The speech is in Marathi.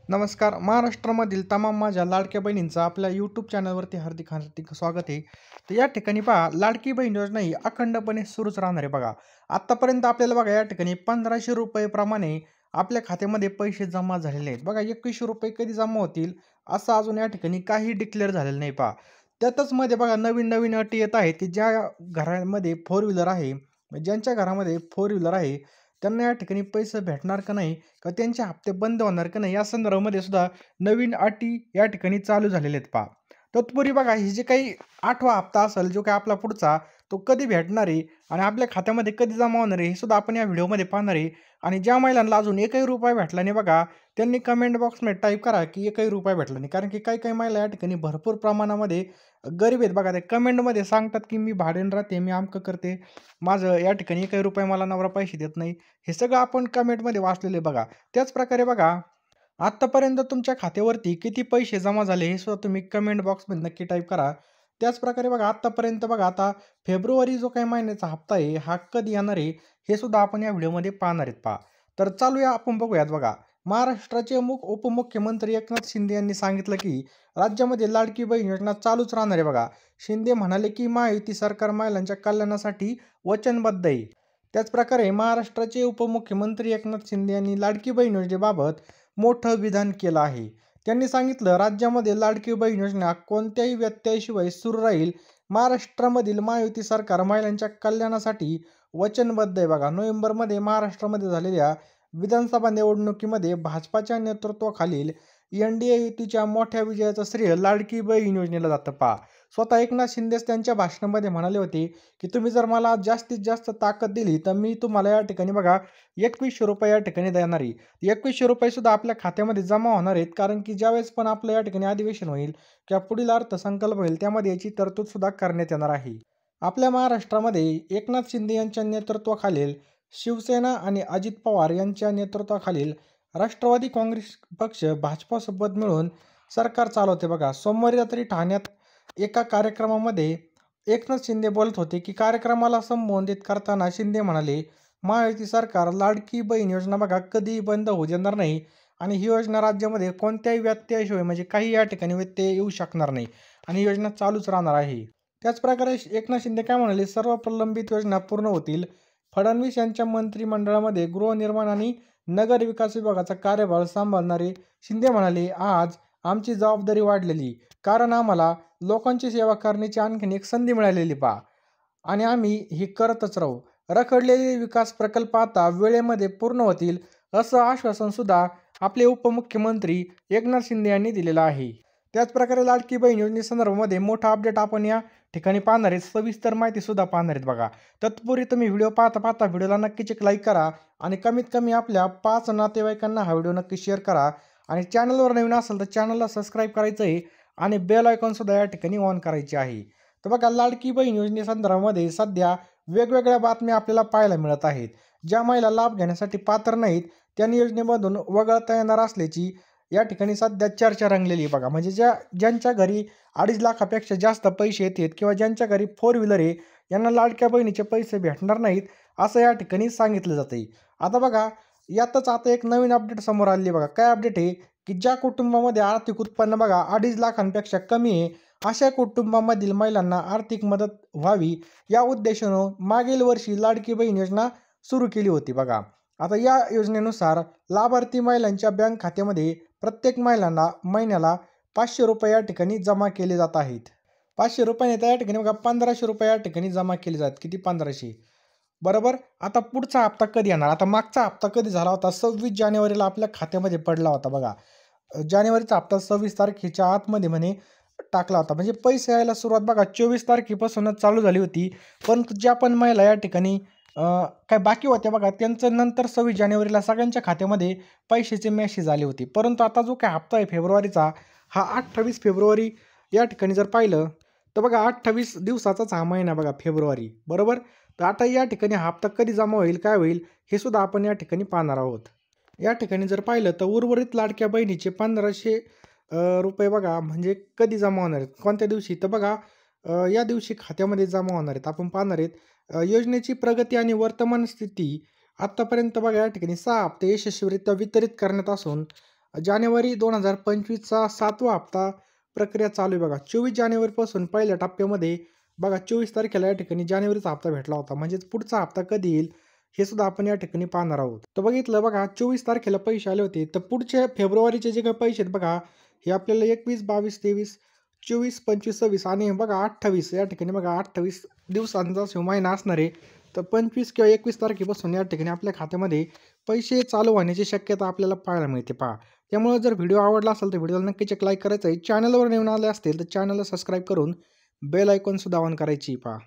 नमस्कार. महाराष्ट्रामधील तमाम माझ्या लाडक्या बहिणींचं आपल्या यूट्यूब चॅनलवरती हार्दिक हार्दिक स्वागत आहे. तर या ठिकाणी पहा, लाडकी बहीण योजना ही अखंडपणे सुरूच राहणार आहे बघा. आत्तापर्यंत आपल्याला बघा या ठिकाणी ₹1500 प्रमाणे आपल्या खात्यामध्ये पैसे जमा झालेले आहेत. बघा ₹2100 कधी जमा होतील असं अजून या ठिकाणी काही डिक्लेअर झालेलं नाही पहा. त्यातच मध्ये बघा नवीन अटी येत आहेत, की ज्या घरामध्ये फोर व्हीलर आहे, ज्यांच्या घरामध्ये फोर व्हीलर आहे त्यांना या ठिकाणी पैसे भेटणार का नाही, का त्यांचे हप्ते बंद होणार का नाही, या संदर्भामध्ये सुद्धा नवीन अटी या ठिकाणी चालू झालेल्या आहेत पहा. तत्पूर्वी बघा हे जे काही 8वा हप्ता असेल, जो काही आपला पुढचा, तो कधी भेटणार आहे आणि आपल्या खात्यामध्ये कधी जमा होणार आहे, हे सुद्धा आपण या व्हिडिओमध्ये पाहणार आहे. आणि ज्या महिलांना अजून एकही रुपया भेटला नाही बघा, त्यांनी कमेंट बॉक्समध्ये टाईप करा की एकही रुपया भेटला नाही. कारण की काही-काही महिला या ठिकाणी भरपूर प्रमाणामध्ये गरीब आहेत बघा. ते कमेंटमध्ये सांगतात की मी भाड्याने राहते, मी अमकं करते, माझं या ठिकाणी एकही रुपया मला नवरा पैसे देत नाही. हे सगळं आपण कमेंटमध्ये वाचलेलं आहे बघा. त्याचप्रकारे बघा, आत्तापर्यंत तुमच्या खात्यावरती किती पैसे जमा झाले हे सुद्धा तुम्ही कमेंट बॉक्समध्ये नक्की टाईप करा. त्याचप्रकारे बघा आत्तापर्यंत बघा, आता फेब्रुवारी जो काही महिन्याचा हप्ता आहे, हा कधी येणार आहे, हे सुद्धा आपण या व्हिडिओमध्ये पाहणार आहेत पहा. तर चालूया आपण बघूयात बघा. महाराष्ट्राचे उपमुख्यमंत्री एकनाथ शिंदे यांनी सांगितलं की राज्यामध्ये लाडकी बहीण योजना चालूच राहणार आहे बघा. शिंदे म्हणाले की महायुती सरकार महिलांच्या कल्याणासाठी वचनबद्ध आहे. त्याचप्रकारे महाराष्ट्राचे उपमुख्यमंत्री एकनाथ शिंदे यांनी लाडकी बहीण योजनेबाबत मोठं विधान केलं आहे. त्यांनी सांगितलं, राज्यामध्ये लाडकी बहीण योजना कोणत्याही व्यत्ययाशिवाय सुरू राहील. महाराष्ट्रामधील महायुती सरकार महिलांच्या कल्याणासाठी वचनबद्ध आहे बघा. नोव्हेंबरमध्ये महाराष्ट्रामध्ये झालेल्या विधानसभा निवडणुकीमध्ये भाजपाच्या नेतृत्वाखालील एनडीए युतीच्या मोठ्या विजयाचं श्रेय लाडकी बहीण योजनेला जातं पहा. स्वतः एकनाथ शिंदेच त्यांच्या भाषणामध्ये म्हणाले होते की तुम्ही जर मला जास्तीत जास्त ताकद दिली तर मी तुम्हाला या ठिकाणी बघा ₹2100 या ठिकाणी देणार आहे. ₹2100 सुद्धा आपल्या खात्यामध्ये जमा होणार आहेत. कारण की ज्यावेळेस पण आपलं या ठिकाणी अधिवेशन होईल किंवा पुढील अर्थसंकल्प होईल, त्यामध्ये याची तरतूद सुद्धा करण्यात येणार आहे. आपल्या महाराष्ट्रामध्ये एकनाथ शिंदे यांच्या नेतृत्वाखालील शिवसेना आणि अजित पवार यांच्या नेतृत्वाखालील राष्ट्रवादी काँग्रेस पक्ष भाजपासोबत मिळून सरकार चालवते बघा. सोमवारी रात्री ठाण्यात एका कार्यक्रमामध्ये एकनाथ शिंदे बोलत होते की कार्यक्रमाला संबोधित करताना शिंदे म्हणाले, महायुती सरकार लाडकी बहीण योजना बघा कधीही बंद होऊ देणार नाही आणि ही योजना राज्यामध्ये कोणत्याही व्यत्ययाशिवाय म्हणजे काही या ठिकाणी व्यत्यय येऊ शकणार नाही आणि ही योजना चालूच राहणार आहे. त्याचप्रकारे एकनाथ शिंदे काय म्हणाले, सर्व प्रलंबित योजना पूर्ण होतील. फडणवीस यांच्या मंत्रिमंडळामध्ये गृहनिर्माण आणि नगर विकास विभागाचा कार्यभार सांभाळणारे शिंदे म्हणाले, आज आमची जबाबदारी वाढलेली, कारण आम्हाला लोकांची सेवा करण्याची आणखीन एक संधी मिळालेली पहा आणि आम्ही ही करतच राहू. रखडलेले विकास प्रकल्प आता वेळेमध्ये पूर्ण होतील, असं आश्वासन सुद्धा आपले उपमुख्यमंत्री एकनाथ शिंदे यांनी दिलेलं आहे. त्याचप्रकारे लाडकी बहीण योजनेसंदर्भामध्ये मोठा अपडेट आपण या ठिकाणी पाहणार आहेत. सविस्तर माहिती सुद्धा पाहणार आहेत बघा. तत्पूर्वी तुम्ही व्हिडिओ पाहता व्हिडिओला नक्कीच एक लाईक करा आणि कमीत कमी आपल्या 5 नातेवाईकांना हा व्हिडिओ नक्की शेअर करा आणि चॅनलवर नवीन असेल तर चॅनलला सबस्क्राईब करायचं आहे आणि बेल आयकॉन सुद्धा या ठिकाणी ऑन करायची आहे. तर बघा, लाडकी बहीण योजनेसंदर्भामध्ये सध्या वेगवेगळ्या बातम्या आपल्याला पाहायला मिळत आहेत. ज्या महिला लाभ घेण्यासाठी पात्र नाहीत त्यांनी योजनेमधून वगळता येणार असल्याची या ठिकाणी सध्या चर्चा रंगलेली आहे बघा. म्हणजे ज्यांच्या घरी 2.5 लाखापेक्षा जास्त पैसे येतात किंवा ज्यांच्या घरी फोर व्हीलर आहे, यांना लाडक्या बहिणीचे पैसे भेटणार नाहीत असं या ठिकाणी सांगितलं जातं. आता बघा, यातच आता एक नवीन अपडेट समोर आली बघा. काय अपडेट आहे की ज्या कुटुंबामध्ये आर्थिक उत्पन्न बघा 2.5 लाखांपेक्षा कमी आहे, अशा कुटुंबामधील महिलांना आर्थिक मदत व्हावी या उद्देशानं मागील वर्षी लाडकी बहीण योजना सुरू केली होती बघा. आता या योजनेनुसार लाभार्थी महिलांच्या बँक खात्यामध्ये प्रत्येक महिलांना महिन्याला ₹500 या ठिकाणी जमा केले जात आहेत. ₹500 त्या ठिकाणी बघा ₹1500 या ठिकाणी जमा केले जातात. किती? 1500 बरोबर. आता पुढचा हप्ता कधी येणार? आता मागचा हप्ता कधी झाला होता? 26 जानेवारीला आपल्या खात्यामध्ये पडला होता बघा. जानेवारीचा हप्ता 26 तारखेच्या आतमध्ये म्हणे टाकला होता. म्हणजे पैसे यायला सुरुवात बघा 24 तारखेपासूनच चालू झाली होती. परंतु ज्या पण महिला या ठिकाणी काय बाकी होत्या बघा, त्यांचं नंतर 26 जानेवारीला सगळ्यांच्या खात्यामध्ये पैशाचे मेसेज आले होते. परंतु आता जो काय हप्ता आहे फेब्रुवारीचा, हा 28 फेब्रुवारी या ठिकाणी जर पाहिलं तर बघा 28 दिवसाचाच हा महिना बघा फेब्रुवारी, बरोबर. तर आता या ठिकाणी हप्ता कधी जमा होईल, काय होईल, हे सुद्धा आपण या ठिकाणी पाहणार आहोत. या ठिकाणी जर पाहिलं तर उर्वरित लाडक्या बहिणीचे 1500 रुपये बघा म्हणजे कधी जमा होणार आहेत, कोणत्या दिवशी, तर बघा या दिवशी खात्यामध्ये जमा होणार आहेत. आपण पाहणार आहेत योजनेची प्रगती आणि वर्तमान स्थिती. आत्तापर्यंत बघा या ठिकाणी 6 हप्ते यशस्वीरित्या वितरित करण्यात असून जानेवारी 2025चा 7वा हप्ता प्रक्रिया चालू आहे बघा. 24 जानेवारीपासून पहिल्या टप्प्यामध्ये बघा 24 तारखेला या ठिकाणी जानेवारीचा हप्ता भेटला होता. म्हणजेच पुढचा हप्ता कधी येईल हे सुद्धा आपण या ठिकाणी पाहणार आहोत. तर बघितलं बघा 24 तारखेला पैसे आले होते. तर पुढचे फेब्रुवारीचे जे काही पैसे आहेत बघा, हे आपल्याला 21, 22, 23, 24, 25, 26 आणि बघा 28 या ठिकाणी बघा 28 दिवसांचा जो महिना असणार आहे. तर 25 किंवा 21 तारखेपासून या ठिकाणी आपल्या खात्यामध्ये पैसे चालू होण्याची शक्यता आपल्याला पाहायला मिळते पहा. त्यामुळे जर व्हिडिओ आवडला असेल तर व्हिडिओला नक्कीच एक लाईक करायचं आहे. चॅनलवर नवीन आले असतील तर चॅनलला सबस्क्राईब करून बेल आयकॉन सुद्धा ऑन करायची पहा.